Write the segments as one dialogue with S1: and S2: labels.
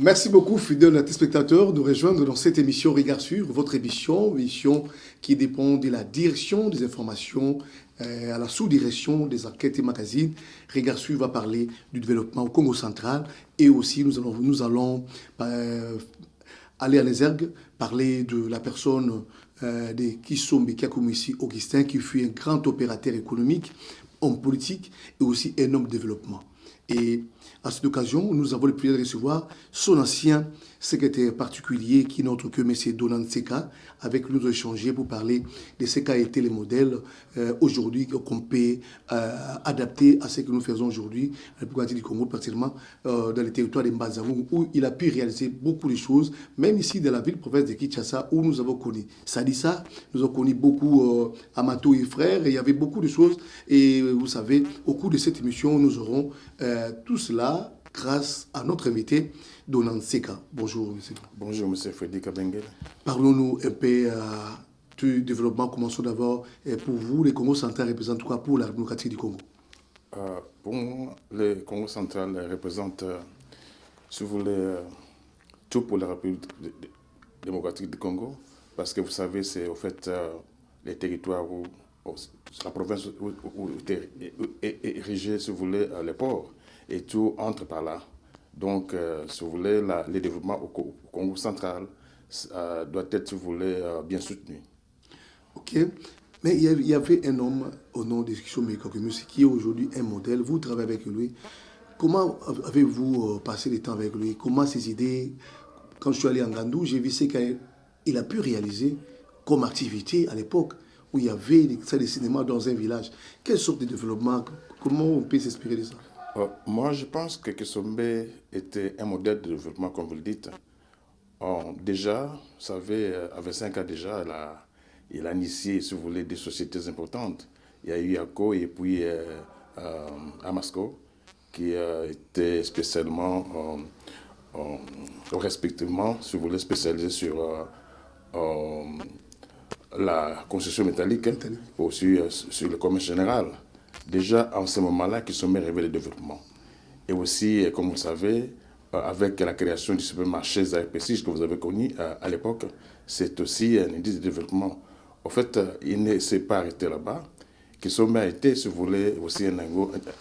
S1: Merci beaucoup, fidèles téléspectateurs, de rejoindre dans cette émission Regard sur, votre émission qui dépend de la direction des informations à la sous-direction des enquêtes et magazines. Regard sur va parler du développement au Congo central et aussi nous allons aller à l'Exergue, parler de la personne de Kisombe Kiakomissi Augustin, qui fut un grand opérateur économique, homme politique et aussi un homme de développement. Et à cette occasion, nous avons le plaisir de recevoir son ancien secrétaire particulier, qui n'est autre que M. Donan Seka, avec nous échanger pour parler de ce qu'a été les modèles aujourd'hui qu'on peut adapter à ce que nous faisons aujourd'hui à la République du Congo, particulièrement dans le territoire de Mbazamou, où il a pu réaliser beaucoup de choses, même ici dans la ville-province de Kinshasa, où nous avons connu Sadissa, nous avons connu beaucoup Amato et frères, et il y avait beaucoup de choses. Et vous savez, au cours de cette émission, nous aurons tout cela grâce à notre invité, Donan Seka. Bonjour, monsieur.
S2: Bonjour, monsieur Frédéric Abengel.
S1: Parlons-nous un peu du développement. Commençons d'abord. Pour vous, le Congo central représente quoi pour la démocratie du Congo?
S2: Pour moi, le Congo central représente, si vous voulez, tout pour la République démocratique du Congo, parce que vous savez, c'est au fait les territoires où la province où est érigée, si vous voulez, les ports. Et tout entre par là. Donc, si vous voulez, le développement au Congo central doit être, si vous voulez, bien soutenu.
S1: Ok. Mais il y avait un homme au nom de Kisombe Kiakomissi qui est aujourd'hui un modèle. Vous travaillez avec lui. Comment avez-vous passé le temps avec lui? Comment ses idées? Quand je suis allé en Gandou, j'ai vu ce qu'il a pu réaliser comme activité à l'époque, où il y avait des salles de cinéma dans un village. Quelle sorte de développement? Comment on peut s'inspirer de ça?
S2: Moi, je pense que Kisombe était un modèle de développement, comme vous le dites. Déjà, vous savez, à 25 ans déjà, il a initié, si vous voulez, des sociétés importantes. Il y a eu Yako et puis Amasco, qui étaient spécialement, respectivement, si vous voulez, spécialisés sur la construction métallique, aussi sur le commerce général. Déjà, en ce moment-là, qui sont rêvé le développement. Et aussi, comme vous le savez, avec la création du supermarché Zahir-Prestige que vous avez connu à l'époque, c'est aussi un indice de développement. En fait, il ne s'est pas arrêté là-bas. Kisombe a été, si vous voulez, aussi un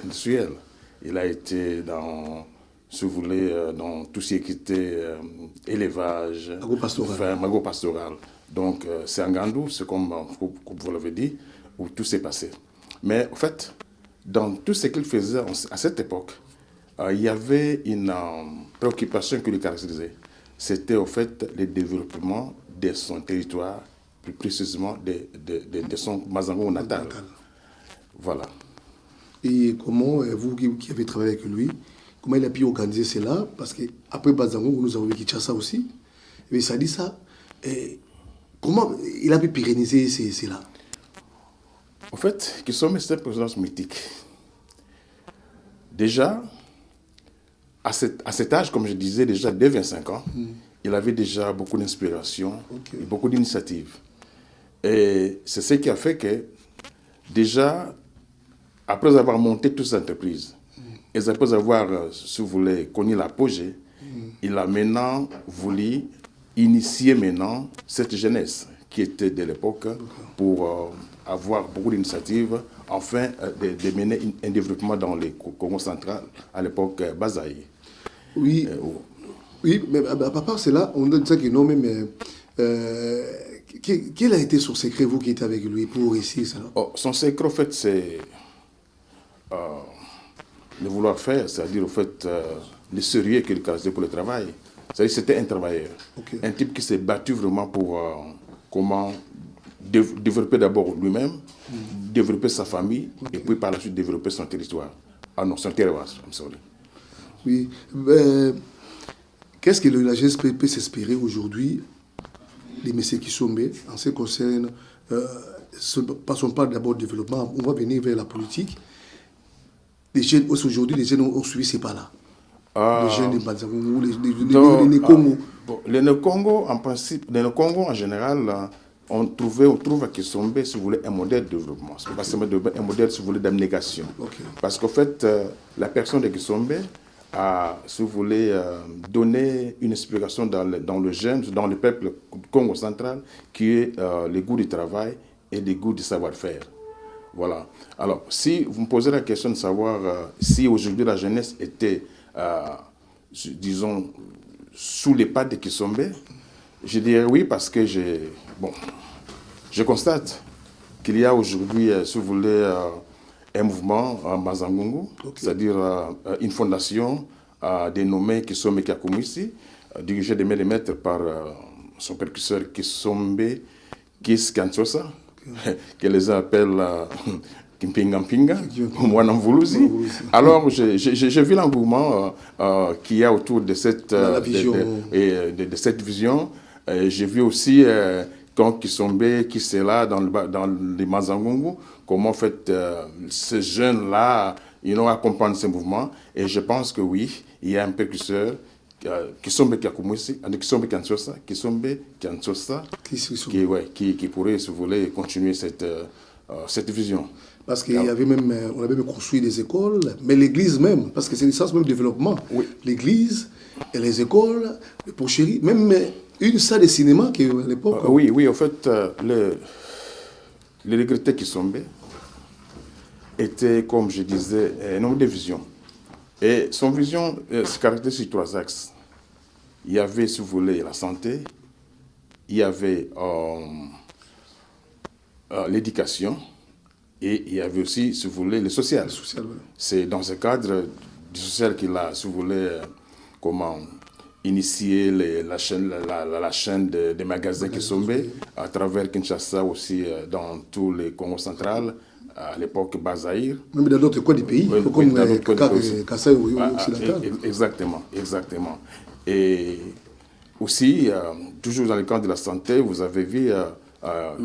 S2: industriel. Il a été dans, si vous voulez, dans tout ce qui était élevage, agro-pastoral. Donc, c'est en Gandou, c'est comme vous l'avez dit, où tout s'est passé. Mais en fait, dans tout ce qu'il faisait à cette époque, il y avait une préoccupation qui le caractérisait. C'était au fait le développement de son territoire, plus précisément de son Mazango natal. Voilà.
S1: Et comment, vous qui avez travaillé avec lui, comment il a pu organiser cela? Parce qu'après Bazango, nous avons vu Kinshasa aussi. Mais ça dit ça. Comment il a pu pérenniser cela?
S2: En fait, Kisombe, c'est une présence mythique. Déjà, à cet âge, comme je disais, déjà dès 25 ans, il avait déjà beaucoup d'inspiration et beaucoup d'initiatives. Et c'est ce qui a fait que, déjà, après avoir monté toute cette entreprise, et après avoir, si vous voulez, connu l'apogée, il a maintenant voulu initier maintenant cette jeunesse qui était de l'époque pour avoir beaucoup d'initiatives, enfin de mener un développement dans le Congo central, à l'époque Bazaï.
S1: Oui, oui, mais à part cela, on dit ça que non, mais quel a été son secret, vous qui êtes avec lui, pour réussir ça?
S2: Son secret, en fait, c'est le vouloir faire, c'est-à-dire, en fait, le sérieux qu'il caractérisait pour le travail. C'est-à-dire, c'était un travailleur, un type qui s'est battu vraiment pour comment développer d'abord lui-même, développer sa famille, et puis par la suite développer son territoire. Ah non, son territoire, I'm sorry.
S1: Oui. Qu'est-ce que la GSP peut s'espérer aujourd'hui, les messieurs Kisombe, en ce qui concerne, passons pas d'abord au développement, on va venir vers la politique. Les jeunes, aujourd'hui, les jeunes ont suivi ces pas-là. Les jeunes de Bazangou, les Congo.
S2: Les Congo, en principe, les Congo en général, on trouve à Kisombe, si vous voulez, un modèle de développement. C'est pas un modèle, si vous voulez, d'abnégation. Parce qu'en fait, la personne de Kisombe a, si vous voulez, donné une explication dans le gène, dans le peuple Congo central, qui est le goût du travail et le goût du savoir-faire. Voilà. Alors, si vous me posez la question de savoir si aujourd'hui la jeunesse était, disons, sous les pas de Kisombe, je dirais oui parce que je constate qu'il y a aujourd'hui, si vous voulez, un mouvement Mazangungu, c'est-à-dire une fondation dénommée Kisombe Kiakumwisi, dirigée de main de maître par son précurseur Kisombe Kis Kanchosa, que les uns appellent Kimpinga, Mwanamvuluzi. Alors, j'ai vu l'engouement qu'il y a autour de cette, de cette vision. J'ai vu aussi quand Kisombe, qui c'est là dans les Mazangungu, comment en fait ces jeunes-là, ils ont accompagné ce mouvement. Et je pense que oui, il y a un précurseur, Kisombe Kiakumwisi, Kisombe Kanchosa, qui pourrait, si vous voulez, continuer cette vision.
S1: Parce qu'il y avait même, on avait même construit des écoles, mais l'église même, parce que c'est l'essence même du développement. Oui. L'église et les écoles, les porcheries, même une salle de cinéma qui à l'époque.
S2: Oui, en fait, le regretté Kisombe était, comme je disais, un homme de vision. Et son vision se caractérise sur 3 axes. Il y avait, si vous voulez, la santé, il y avait l'éducation, et il y avait aussi, si vous voulez, le social. Oui. C'est dans ce cadre du social qu'il a, si vous voulez, initié la chaîne des magasins Kisombe à travers Kinshasa aussi, dans tous les Congo central, à l'époque Bazaïr.
S1: Même dans d'autres coins du pays, comme Kassai ou occidental.
S2: Exactement. Et aussi, toujours dans le cadre de la santé, vous avez vu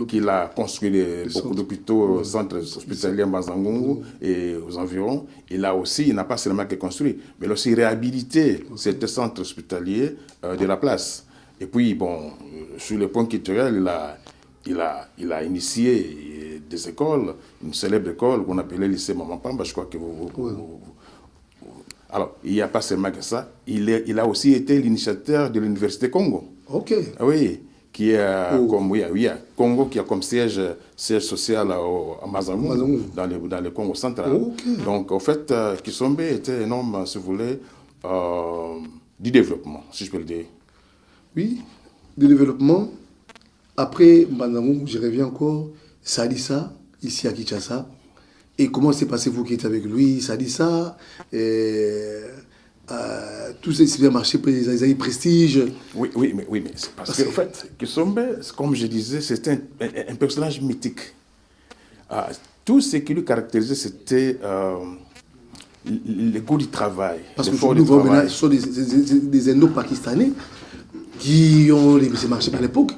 S2: qu'il a construit beaucoup d'hôpitaux, centres hospitaliers à Mazangungu et aux environs. Il n'a pas seulement que construit, mais aussi réhabilité ces centres hospitaliers de la place. Et puis, sur le point culturel, il a initié des écoles, une célèbre école qu'on appelait lycée Mamampamba, je crois que Alors, il n'y a pas seulement que ça, il a aussi été l'initiateur de l'Université Congo.
S1: Ok.
S2: Oui, qui est Congo qui a comme siège social à Mazangungu, dans le Congo central. Okay. Donc, en fait, Kisombe était un homme, si vous voulez, du développement, si je peux le dire.
S1: Oui, du développement. Après Mazangungu, je reviens encore, Salissa, ici à Kinshasa. Et comment s'est passé vous qui êtes avec lui, Salissa, tout ça, c'est bien marché pour les années prestige.
S2: Oui, mais c'est parce qu'en fait, Kisombe, comme je disais, c'était un personnage mythique. Tout ce qui lui caractérisait, c'était le goût du travail.
S1: Parce que ce sont des Indo-Pakistanais qui ont les marchés à l'époque.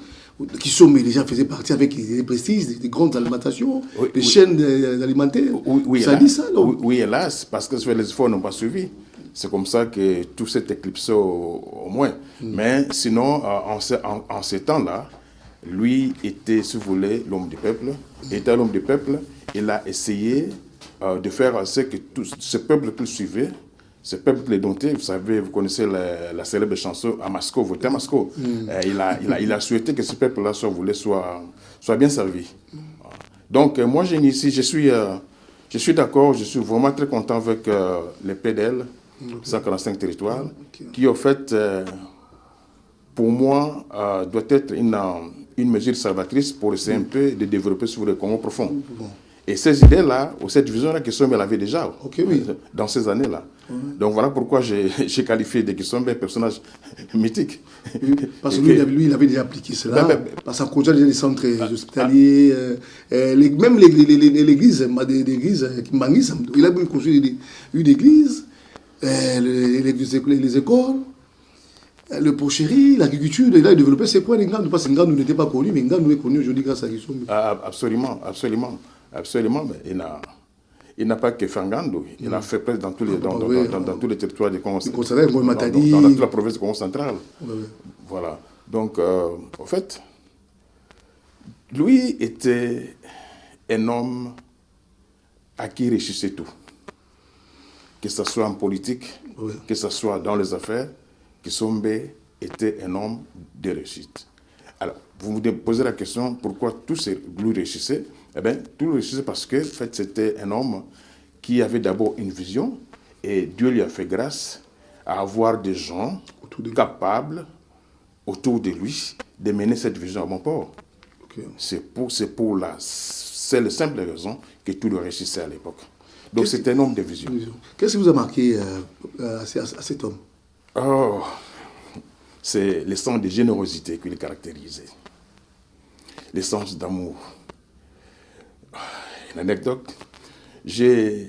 S1: Kisombe déjà faisait partie avec les prestiges, des grandes alimentations, des chaînes alimentaires.
S2: Ça dit ça, là. Oui, hélas, parce que les efforts n'ont pas suivi. C'est comme ça que tout s'est éclipsé au moins. Mais sinon, en ces temps-là, lui était, si vous voulez, l'homme du peuple. Était l'homme du peuple. Il a essayé de faire en sorte que tout ce peuple qu'il suivait, ce peuple les domptait, vous savez, vous connaissez la célèbre chanson Amasko, votez Amasko. Il a souhaité que ce peuple-là soit bien servi. Donc, moi, je suis d'accord, je suis vraiment très content avec les PDL, 145 territoires, qui, en fait, pour moi, doit être une mesure salvatrice pour essayer un peu de développer sur le Congo profond. Et ces idées-là, ou cette vision-là, Kisombe l'avait déjà dans ces années-là. Donc voilà pourquoi j'ai qualifié de Kisombe un personnage mythique.
S1: Parce que lui, il avait déjà appliqué cela. Parce qu'en déjà les centres hospitaliers, même l'église, il a même construit une église, les écoles, le porcherie, l'agriculture. Il a développé ses points de Ngannou. Parce que Ngannou n'était pas connu, mais Ngannou est connu aujourd'hui grâce à Kisombe. Absolument, mais il n'a pas que fait Ngannou. Il a fait presque dans tous les territoires du Congo central. Dans toute la province du Congo central. Voilà. Donc, en fait, lui était un homme à qui réussissait tout. Que ce soit en politique, Oui.
S2: que ce soit dans les affaires, Kisombe était un homme de réussite. Alors, vous vous posez la question, pourquoi tous lui réussissaient? Eh bien, tout lui réussissait parce que, en fait, c'était un homme qui avait d'abord une vision, et Dieu lui a fait grâce à avoir des gens capables, autour de lui, de mener cette vision à bon port.
S1: Okay.
S2: C'est la simple raison que tout le réussissait à l'époque. Donc c'est un homme de vision.
S1: Qu'est-ce qui vous a marqué à cet homme?
S2: Oh, c'est le sens de générosité qui le caractérisait. Le sens d'amour. Une anecdote. Je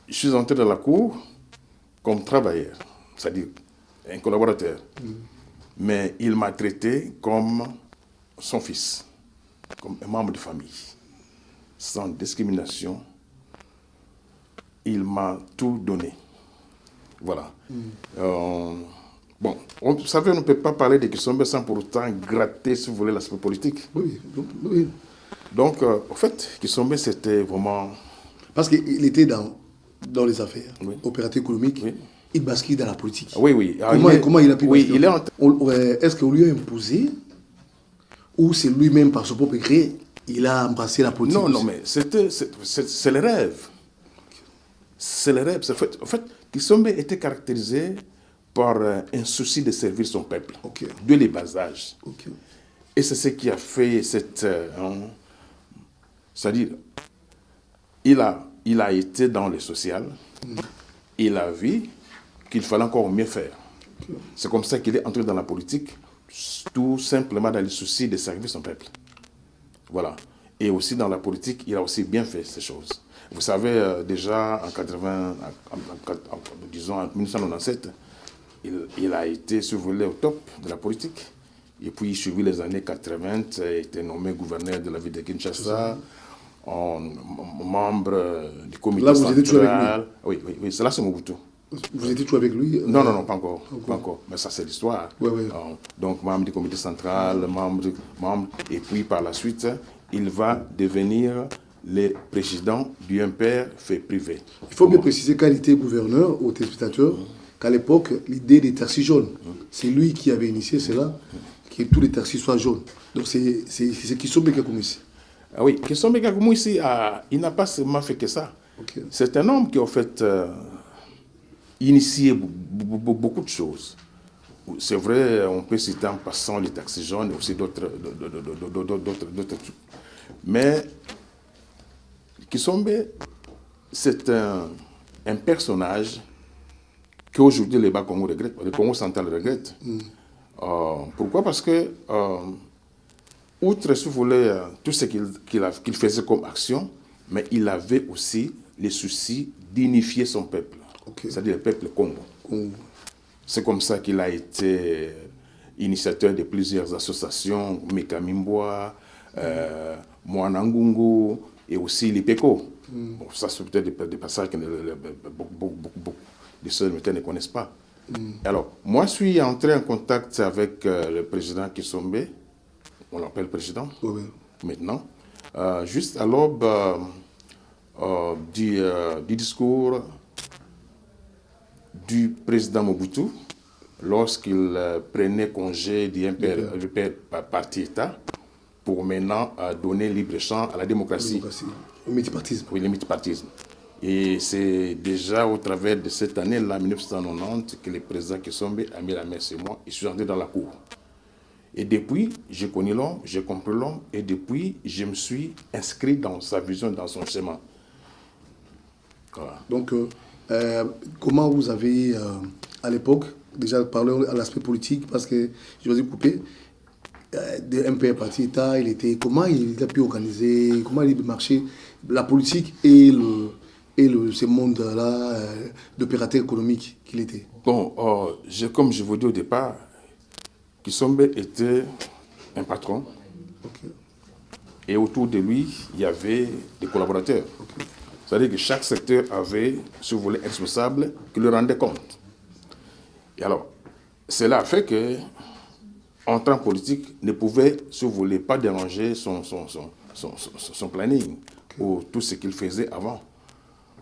S2: suis entré dans la cour comme travailleur, c'est-à-dire un collaborateur. Mais il m'a traité comme son fils, comme un membre de famille, sans discrimination. Il m'a tout donné. Voilà. Bon, vous savez, on ne peut pas parler de Kisombe sans pour autant gratter, si vous voulez, l'aspect politique.
S1: Oui, oui.
S2: Donc, en fait, Kisombe, c'était vraiment...
S1: Parce qu'il était dans les affaires,
S2: oui.
S1: Opérateur économique, oui. Il bascule dans la politique.
S2: Oui, oui.
S1: Comment il a pu
S2: basculer?
S1: Est-ce qu'on lui a imposé ou c'est lui-même, par son propre gré, il a embrassé la politique?
S2: Non, mais c'est le rêve. C'est le rêve. En fait, Kisombe était caractérisé par un souci de servir son peuple,
S1: okay.
S2: Dès les bas âges.
S1: Okay.
S2: Et c'est ce qui a fait cette... c'est-à-dire, il a été dans le social, il a vu qu'il fallait encore mieux faire. Okay. C'est comme ça qu'il est entré dans la politique, tout simplement dans le souci de servir son peuple. Voilà. Et aussi dans la politique, il a aussi bien fait ces choses. Vous savez, déjà disons en 1997, il a été, si vous voulez, au top de la politique. Et puis, suivi les années 80, il a été nommé gouverneur de la ville de Kinshasa, membre du comité central. Là, vous étiez toujours avec lui? Oui, là, c'est Mobutu.
S1: Vous étiez toujours avec lui?
S2: Non, pas encore. Okay. Pas encore. Mais ça, c'est l'histoire.
S1: Oui.
S2: Donc, membre du comité central, membre. Et puis, par la suite, il va devenir le président du MPR fait privé.
S1: Il faut bien préciser qu'il était gouverneur aux téléspectateurs, qu'à l'époque, l'idée des taxis jaunes, c'est lui qui avait initié cela, que tous les taxis soient jaunes. Donc c'est Kisombe Kakoumouissi.
S2: Ah oui, Kisombe Kakoumouissi, il n'a pas seulement fait que ça.
S1: Okay.
S2: C'est un homme qui, en fait, initié beaucoup de choses. C'est vrai, on peut citer en passant les taxis jaunes et aussi d'autres trucs. Mais Kisombe, c'est un personnage qu'aujourd'hui les Bas-Congo regrettent, le Congo central regrette. Pourquoi? Parce que, outre, si vous voulez, tout ce qu'il faisait comme action, mais il avait aussi le souci d'unifier son peuple, okay. C'est-à-dire le peuple Congo. C'est comme ça qu'il a été initiateur de plusieurs associations, Mekamimboa, Mwanangungu et aussi l'IPECO. Bon, ça, c'est peut-être des passages que beaucoup de ceux ne connaissent pas. Alors, moi, je suis entré en contact avec le président Kisombe, on l'appelle président, maintenant, juste à l'aube du discours du président Mobutu, lorsqu'il prenait congé du parti État, pour maintenant donner libre champ à la démocratie.
S1: Au multipartisme.
S2: Oui, le multipartisme. Et c'est déjà au travers de cette année-là, 1990, que le président Kisombe a mis la main sur moi et je suis entré dans la cour. Et depuis, j'ai connu l'homme, j'ai compris l'homme, et depuis, je me suis inscrit dans sa vision, dans son chemin. Voilà.
S1: Donc, comment vous avez, à l'époque, déjà parlé à l'aspect politique, parce que je vous ai coupé, de MPR parti État, comment il a pu organiser, comment il a marché la politique et ce monde-là d'opérateur économique qu'il était?
S2: Bon, comme je vous dis au départ, Kisombe était un patron.
S1: Okay.
S2: Et autour de lui, il y avait des collaborateurs. Okay. C'est-à-dire que chaque secteur avait, si vous voulez, un responsable qui lui rendait compte. Et alors, cela a fait que entrer en politique ne pouvait, si vous voulez, pas déranger son planning, okay, ou tout ce qu'il faisait avant.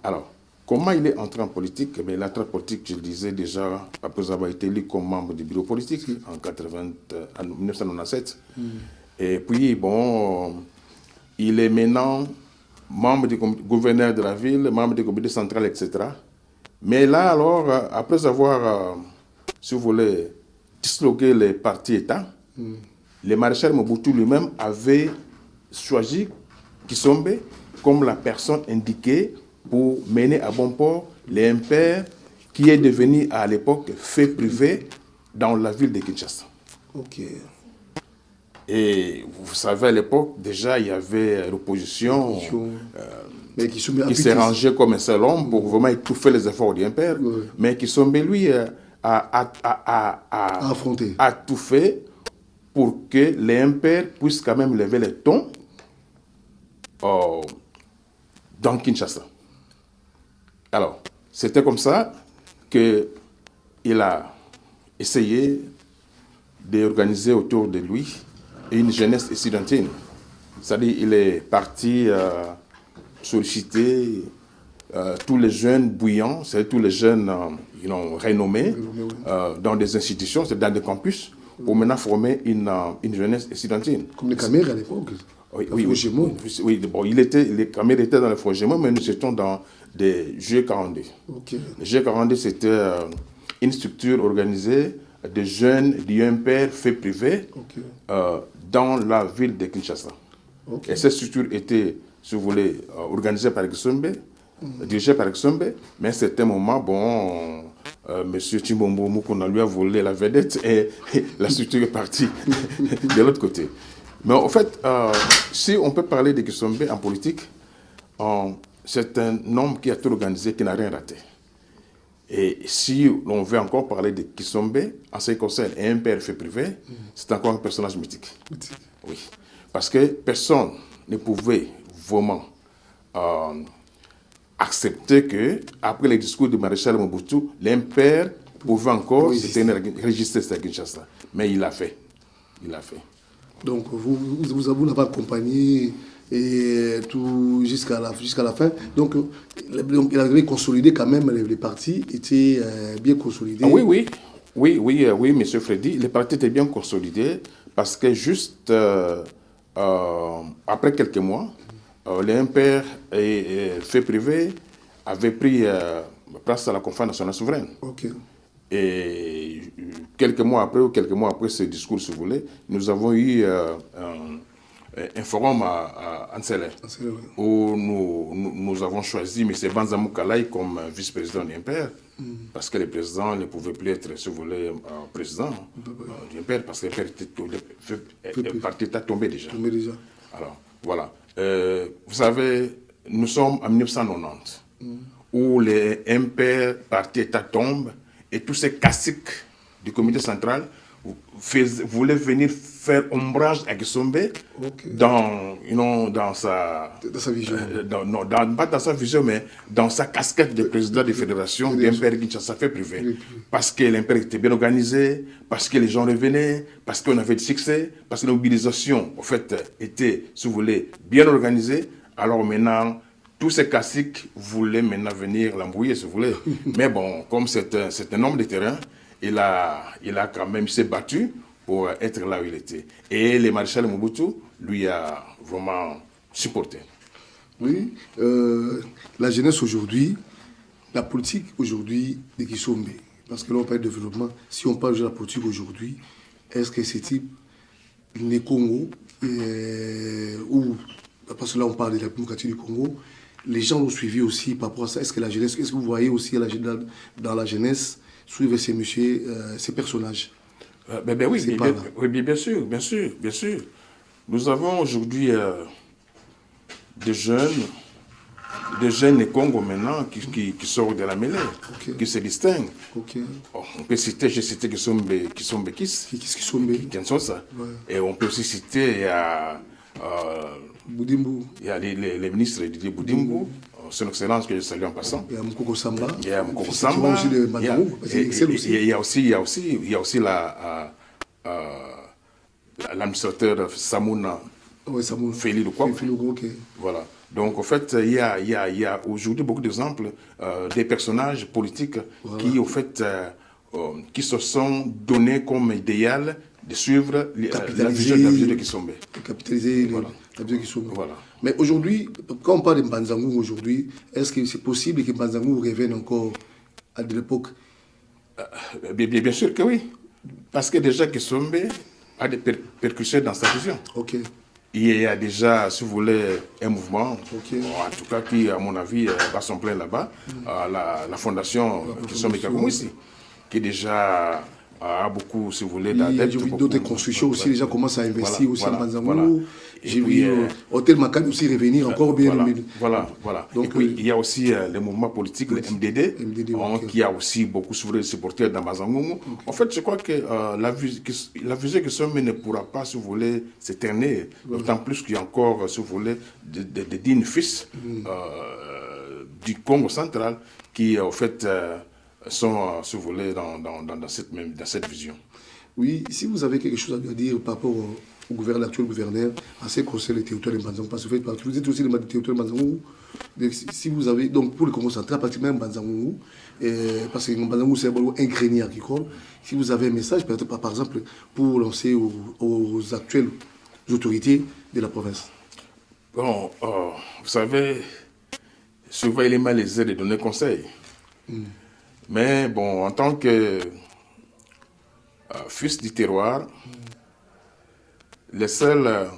S2: Alors, Comment il est entré en politique? Eh bien, il est entré en politique, je le disais déjà, après avoir été élu comme membre du bureau politique en 1997. Et puis, bon, il est maintenant membre du gouverneur de la ville, membre du comité central, etc. Mais là, alors, après avoir, si vous voulez, disloqué les partis États, le maréchal Mobutu lui-même avait choisi Kisombe comme la personne indiquée pour mener à bon port les impairs qui est devenu à l'époque fait privé dans la ville de Kinshasa.
S1: Ok.
S2: Et vous savez, à l'époque, déjà, il y avait l'opposition qui s'est rangée comme un seul homme pour vraiment étouffer les efforts du impère. Mais Kisombe, lui, a tout fait pour que les impairs puissent quand même lever les tons dans Kinshasa. Alors, c'était comme ça qu'il a essayé d'organiser autour de lui une jeunesse estudiantine. C'est-à-dire qu'il est parti solliciter tous les jeunes bouillants, c'est-à-dire tous les jeunes renommés dans des institutions, c'est dans des campus, pour maintenant former une jeunesse estudiantine.
S1: Comme les caméras à l'époque.
S2: Oui, bon, les caméras étaient dans les Frogémont, mais nous étions dans des G42.
S1: Okay.
S2: Les G42, c'était une structure organisée de jeunes du impère fait privé dans la ville de Kinshasa. Et cette structure était, si vous voulez, organisée par Kisombe, dirigée par Kisombe, mais à un certain moment, bon, M. Chimbombo Mukuna lui a volé la vedette et la structure est partie de l'autre côté. Mais en fait, si on peut parler de Kisombe en politique, c'est un homme qui a tout organisé, qui n'a rien raté. Et si on veut encore parler de Kisombe, en ce qui concerne un père fait privé, c'est encore un personnage mythique. Oui. Parce que personne ne pouvait vraiment accepter que, après les discours du maréchal Mobutu, l'impère pouvait encore se tenir enregistré à Kinshasa. Mais il l'a fait. Il l'a fait.
S1: Donc vous l'avez accompagné et tout jusqu'à la fin. Donc il avait consolidé quand même, les partis étaient bien consolidés.
S2: Oui, M. Freddy, les partis étaient bien consolidés parce que juste après quelques mois, l'impère fait privé avait pris place à la conférence nationale souveraine. Et quelques mois après ce discours, si vous voulez, nous avons eu un forum à Ansele, où nous avons choisi M. Banzamou Kalai comme vice-président de l'Impère, parce que le président ne pouvait plus être, si vous voulez, président de l'Impère, parce que le parti était tombé déjà. Alors, voilà. Vous savez, nous sommes en 1990, où l'Impère, parti-État tombe, et tous ces caciques du comité central voulaient venir faire ombrage à Kisombe dans sa
S1: vision.
S2: Pas dans sa vision, mais dans sa casquette de président de fédération de l'impère Kinshasa fait privé. Parce que l'impère était bien organisé, parce que les gens revenaient, parce qu'on avait du succès, parce que la mobilisation, en fait, était, si vous voulez, bien organisée. Alors maintenant, tous ces caciques voulaient maintenant venir l'embrouiller, si vous voulez. Mais bon, comme c'est un homme de terrain, il a quand même s'est battu pour être là où il était. Et le maréchal Mobutu lui a vraiment supporté.
S1: Oui, la jeunesse aujourd'hui, la politique aujourd'hui de Kisombe, parce que là on parle de développement, si on parle de la politique aujourd'hui, est-ce que c'est type les Congo, ou parce que là on parle de la démocratie du Congo, les gens l'ont suivi aussi par rapport à ça. Est-ce que la jeunesse, est-ce que vous voyez aussi dans la jeunesse suivre ces messieurs, ces personnages?
S2: Oui, bien sûr. Nous avons aujourd'hui des jeunes Congo maintenant qui sortent de la mêlée, qui se distinguent. On peut citer, j'ai cité Kisombe Kis, et on peut aussi citer
S1: Boudimbu.
S2: Il y a les ministres Didier Boudimbu, son excellence que je salue en passant. Il y a
S1: Moukoko Samba.
S2: Il y a aussi l'administrateur Samouna Félix Lukwakwe. Voilà. Donc, en fait, il y a aujourd'hui beaucoup d'exemples des personnages politiques qui, au fait, qui se sont donnés comme idéal de suivre la vision de Kisombe.
S1: Capitaliser la vision de Kisombe. Voilà. Mais aujourd'hui, quand on parle de Mbanzangou aujourd'hui, est-ce que c'est possible que Mbanzangou revienne encore à de l'époque?
S2: Bien sûr que oui. Parce que déjà Kisombe a des percussions dans sa vision.
S1: Ok.
S2: Il y a déjà, si vous voulez, un mouvement, en tout cas qui, à mon avis, va son plein là-bas, la fondation Kisombe Kakumwisi, qui déjà a beaucoup, si vous voulez, d'adeptes.
S1: J'ai vu d'autres constructions aussi, les gens commencent à investir aussi en Mbanzangou.
S2: Voilà.
S1: J'ai vu Hôtel Makane aussi revenir encore bien.
S2: Voilà. Donc, et puis, il y a aussi le mouvement politique, le MDD, qui a aussi beaucoup de supporters dans Mbanzangou. En fait, je crois que la vision que Kisombe ne pourra pas, si vous voulez, s'éterner, d'autant plus qu'il y a encore, si vous voulez, des dignes fils du Congo central qui, en fait, sont, si vous voulez, dans cette vision.
S1: Oui, si vous avez quelque chose à dire par rapport au gouverneur, l'actuel gouverneur, en ce qui concerne les territoires de Mbanzangou, parce que vous êtes aussi le territoire de Mbanzangou, si vous avez, donc pour le Congo central, pratiquement Mbanzangou, parce que Mbanzangou c'est un grenier agricole, si vous avez un message, peut-être par exemple, pour lancer aux actuelles autorités de la province.
S2: Bon, vous savez, souvent il est malaisé de donner conseil. Mais bon, en tant que fils du terroir, le seul,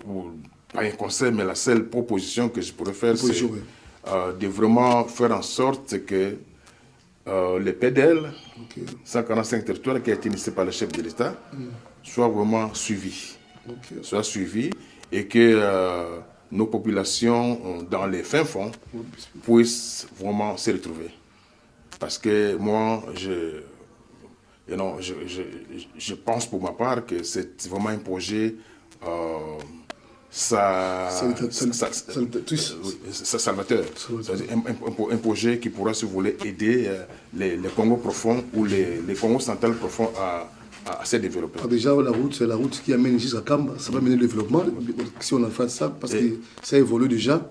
S2: ou pas un conseil, mais la seule proposition que je pourrais faire, c'est de vraiment faire en sorte que le PDL, 145 territoires qui a été initié par le chef de l'État, soit vraiment suivi. Soit suivi et que nos populations dans les fins fonds puissent vraiment se retrouver. Parce que moi, je pense pour ma part que c'est vraiment un projet salvateur. Un projet qui pourra, si vous voulez, aider les Congos profonds ou les Congos centrales profonds à se développer.
S1: Déjà, la route qui amène jusqu'à Kamba, ça va mener le développement. Si on a fait ça, parce que ça évolue déjà.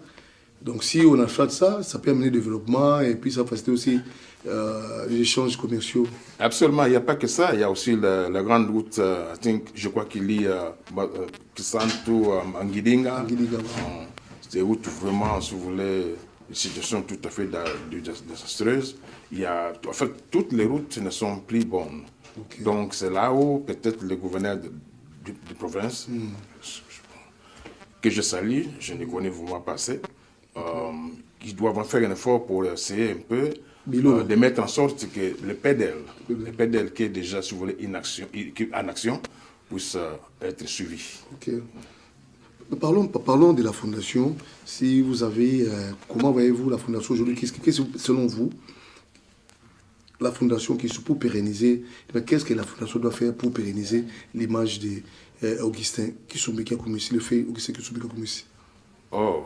S1: Donc si on a fait ça, ça peut amener le développement et puis ça facilite aussi les échanges commerciaux.
S2: Absolument, il n'y a pas que ça. Il y a aussi la grande route, je crois qu'il lie Kisantu à Ngidinga. C'est une route vraiment, si vous voulez, une situation tout à fait désastreuse. En fait, toutes les routes ne sont plus bonnes. Donc c'est là où peut-être le gouverneur de province, que je salue, je ne connais vraiment pas assez, qui doivent faire un effort pour essayer un peu de mettre en sorte que le PDL qui est déjà, si vous voulez, en action, puisse être suivi.
S1: Parlons de la fondation. Si vous avez, comment voyez-vous la fondation aujourd'hui? Qu'est-ce que, selon vous, la fondation qui pour pérenniser, qu'est-ce que la fondation doit faire pour pérenniser l'image d'Augustin Kisombe Kakumwisi, le fait Augustin Kisombe Kakumwisi?
S2: Bon,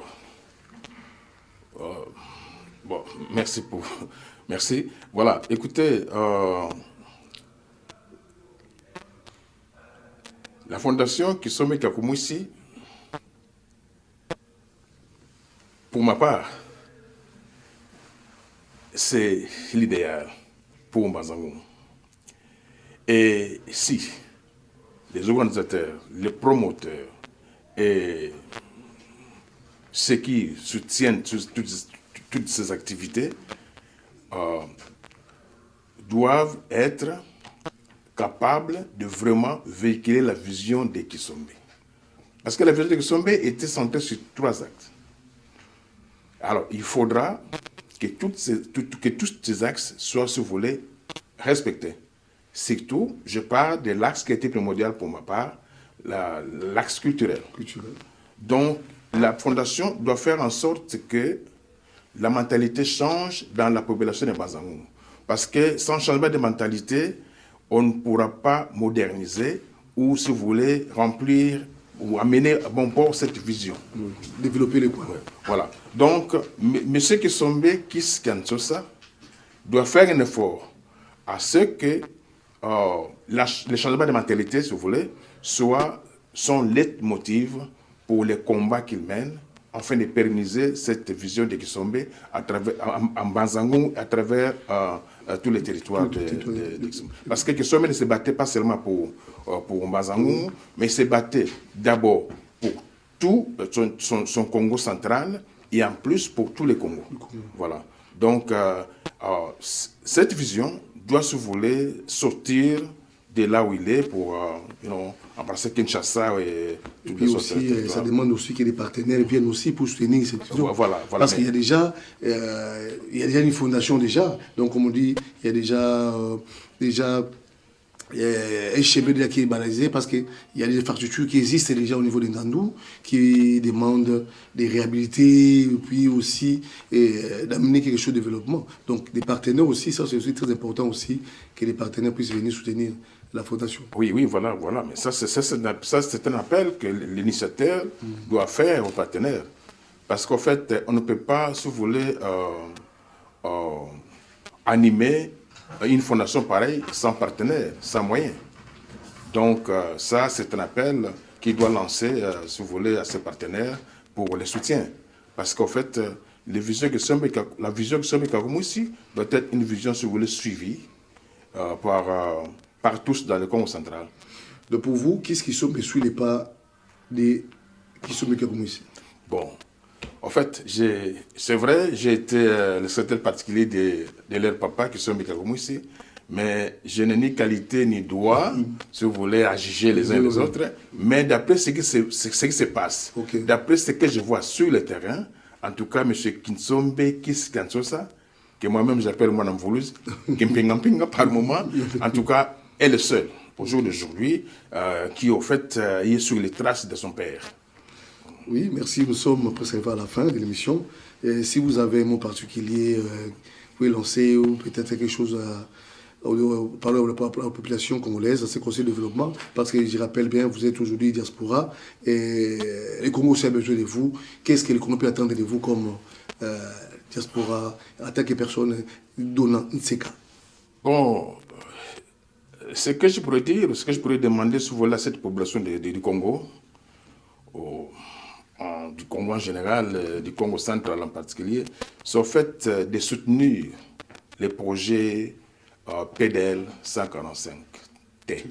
S2: merci. Voilà, écoutez, la fondation Kisombe Kakumwisi, pour ma part, c'est l'idéal pour Mbanzangou. Et si les organisateurs, les promoteurs et ceux qui soutiennent toutes ces activités doivent être capables de vraiment véhiculer la vision de Kisombe. Parce que la vision de Kisombe était centrée sur 3 actes. Alors, il faudra que tous ces axes soient, si vous voulez, respectés. Surtout, je parle de l'axe qui a été primordial pour ma part, l'axe culturel. Donc, la fondation doit faire en sorte que la mentalité change dans la population de Mbanzangou. Parce que sans changement de mentalité, on ne pourra pas moderniser ou, si vous voulez, remplir ou amener à bon port cette vision.
S1: Développer les points.
S2: Voilà. Donc, M. Kisombe Kiskansosa doit faire un effort à ce que le changement de mentalité, si vous voulez, sont leitmotiv pour les combats qu'il mène afin de pérenniser cette vision de Kisombe à travers, en Banzangou, à travers tous les territoires de Kisombe. Parce que Kisombe ne se battait pas seulement pour Banzangou, mais il se battait d'abord pour tout son Congo central et en plus pour tous les Congos. Voilà. Donc, cette vision doit se vouloir sortir de là où il est pour embrasser Kinshasa et
S1: puis aussi, ça demande aussi que les partenaires viennent aussi pour soutenir cette vision.
S2: Voilà,
S1: parce qu'il y a déjà une fondation déjà. Donc, comme on dit, il y a déjà un chemin qui est banalisé parce qu'il y a des infrastructures qui existent déjà au niveau de Ndandou qui demandent de réhabiliter et puis aussi d'amener quelque chose de développement. Donc, des partenaires aussi, ça c'est aussi très important aussi que les partenaires puissent venir soutenir la fondation.
S2: Oui, voilà. Mais ça, c'est un appel que l'initiateur doit faire aux partenaires. Parce qu'en fait, on ne peut pas, si vous voulez, animer une fondation pareille sans partenaire, sans moyens. Donc, ça, c'est un appel qu'il doit lancer, si vous voulez, à ses partenaires pour les soutiens. Parce qu'en fait, la vision que Sombe Kagoumou ici doit être une vision, si vous voulez, suivie par tous dans le Congo central.
S1: Donc pour vous, qu'est-ce qui sont suit les pas de Kisombe Kagoumou ici?
S2: Bon, en fait, c'est vrai, j'ai été le secrétaire particulier de leur papa, Kisombe Kagoumou ici, mais je n'ai ni qualité ni droit, si vous voulez, à juger les uns les autres. Mais d'après ce qui se passe, d'après ce que je vois sur le terrain, en tout cas, M. Kisombe Kiskansosa, que moi-même j'appelle Madame Voulouz, Kimpingampinga par moment, en tout cas, est le seul, au jour d'aujourd'hui, qui, au fait, est sur les traces de son père.
S1: Oui, merci. Nous sommes presque à la fin de l'émission. Si vous avez un mot particulier, vous pouvez lancer ou peut-être quelque chose à parler à la population congolaise, à ce conseil de développement, parce que je rappelle bien, vous êtes aujourd'hui diaspora et le Congo aussi a besoin de vous. Qu'est-ce que le Congo peut attendre de vous comme diaspora en tant que personne donnant ces cas?
S2: Bon, ce que je pourrais dire, ce que je pourrais demander souvent à cette population du Congo, du Congo en général, du Congo central en particulier, c'est en fait de soutenir les projets PDL 145T.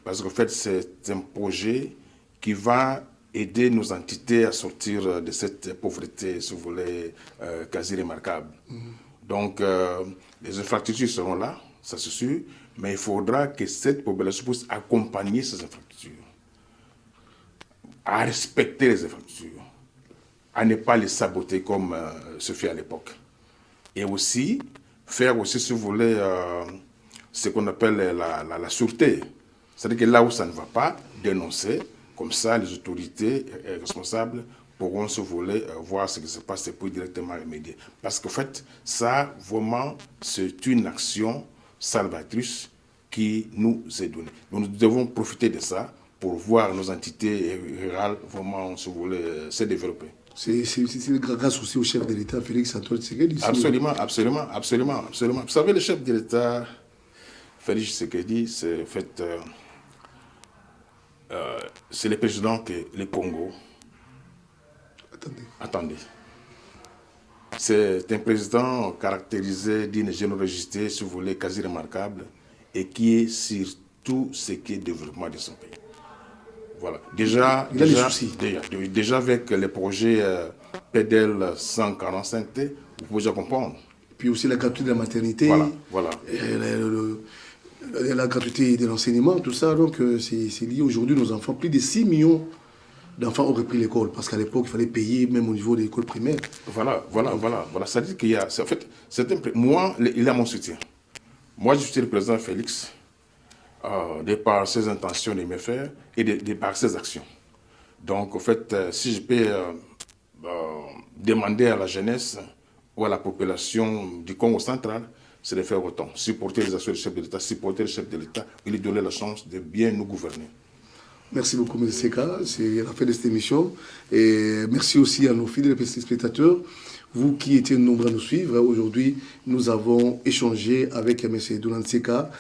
S2: Parce qu'en fait, c'est un projet qui va aider nos entités à sortir de cette pauvreté, si vous voulez, quasi remarquable. Donc, les infrastructures seront là, ça c'est sûr, mais il faudra que cette population puisse accompagner ces infrastructures, à respecter les infrastructures, à ne pas les saboter comme ce fait à l'époque. Et aussi, faire aussi, si vous voulez, ce qu'on appelle la sûreté. C'est-à-dire que là où ça ne va pas, dénoncer, comme ça les autorités responsables pourront, si vous voulez, voir ce qui se passe et puis directement remédier. Parce qu'en fait, ça, vraiment, c'est une action salvatrice qui nous est donnée. Nous devons profiter de ça pour voir nos entités rurales vraiment, si vous voulez, se développer.
S1: C'est grâce aussi au chef de l'État, Félix Antoine Tshisekedi.
S2: Absolument. Vous savez, le chef de l'État, Félix Tshisekedi, c'est en fait, c'est le président que le Congo attendez. C'est un président caractérisé d'une générosité, si vous voulez, quasi remarquable, et qui est sur tout ce qui est développement de son pays. Voilà. Déjà avec les projets PDL 145T, vous pouvez déjà comprendre.
S1: Puis aussi la gratuité de la maternité,
S2: voilà.
S1: La gratuité de l'enseignement, tout ça. Donc c'est lié aujourd'hui, nos enfants, plus de 6 millions d'enfants ont repris l'école, parce qu'à l'époque, il fallait payer même au niveau de l'école primaire.
S2: Voilà. Ça veut dire qu'il y a... En fait, moi, il a mon soutien. Moi, je suis le président Félix, de par ses intentions de me faire et de par ses actions. Donc, en fait, si je peux demander à la jeunesse ou à la population du Congo central, c'est de faire autant. Supporter les actions du chef de l'État, supporter le chef de l'État et lui donner la chance de bien nous gouverner.
S1: Merci beaucoup, M. Seka. C'est la fin de cette émission. Et merci aussi à nos fidèles spectateurs. vous qui étiez nombreux à nous suivre. Aujourd'hui, nous avons échangé avec M. Doulan Seka,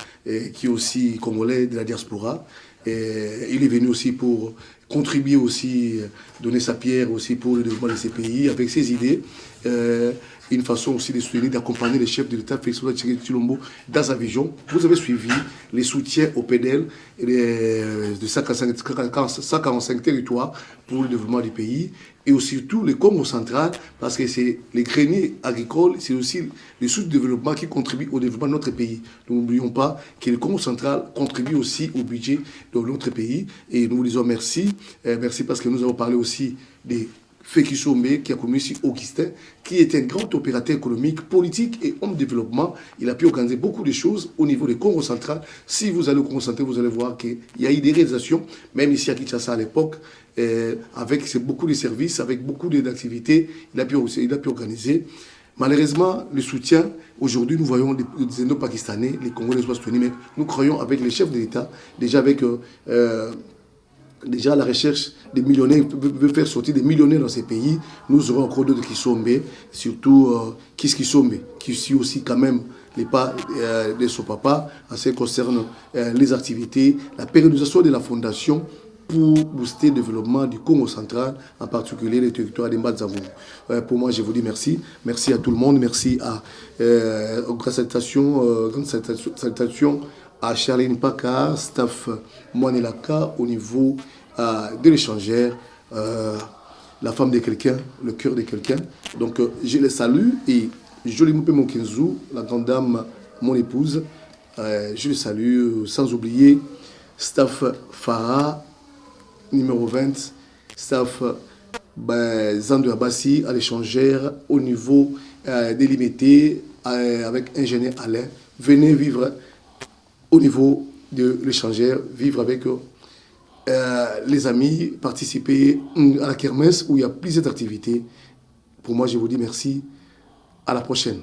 S1: qui est aussi congolais de la diaspora. Et il est venu aussi pour contribuer aussi, donner sa pierre aussi pour le développement de ces pays avec ses idées. Une façon aussi de soutenir, d'accompagner les chefs de l'État, Félix Tshisekedi Tshilombo, dans sa vision. Vous avez suivi les soutiens au PDL de 145 territoires pour le développement du pays et aussi tout le Congo central, parce que c'est les greniers agricoles, c'est aussi les sous-développement qui contribuent au développement de notre pays. N'oublions pas que le Congo central contribue aussi au budget de notre pays et nous vous disons merci. Merci parce que nous avons parlé aussi des Feki Sombe, qui a connu ici Augustin, qui est un grand opérateur économique, politique et homme de développement. Il a pu organiser beaucoup de choses au niveau du Congo central. Si vous allez au Congo central, vous allez voir qu'il y a eu des réalisations, même ici à Kinshasa à l'époque, avec beaucoup de services, avec beaucoup d'activités, il a pu organiser. Malheureusement, le soutien, aujourd'hui, nous voyons les Indo-Pakistanais, les Congolais ne sont pas soutenus, mais nous croyons avec les chefs de l'État, déjà avec... Déjà, la recherche des millionnaires veut faire sortir des millionnaires dans ces pays. Nous aurons encore d'autres qui sont surtout Kisombe, qui suit aussi quand même les pas de son papa en ce qui concerne les activités, la pérennisation de la fondation pour booster le développement du Congo central, en particulier les territoires de Mbazavou. Pour moi, je vous dis merci. Merci à tout le monde. Merci à grande salutation à Charline Paka, staff Moanelaka au niveau de l'échangère, la femme de quelqu'un, le cœur de quelqu'un. Donc je les salue et Jolie Moupé Mokenzu, la grande dame, mon épouse, je les salue sans oublier staff Farah, numéro 20, staff Zandou Abassi à l'échangère au niveau délimité avec ingénieur Alain. Venez vivre au niveau de l'échangère, vivre avec les amis, participer à la kermesse où il y a plusieurs activités. Pour moi, je vous dis merci. À la prochaine.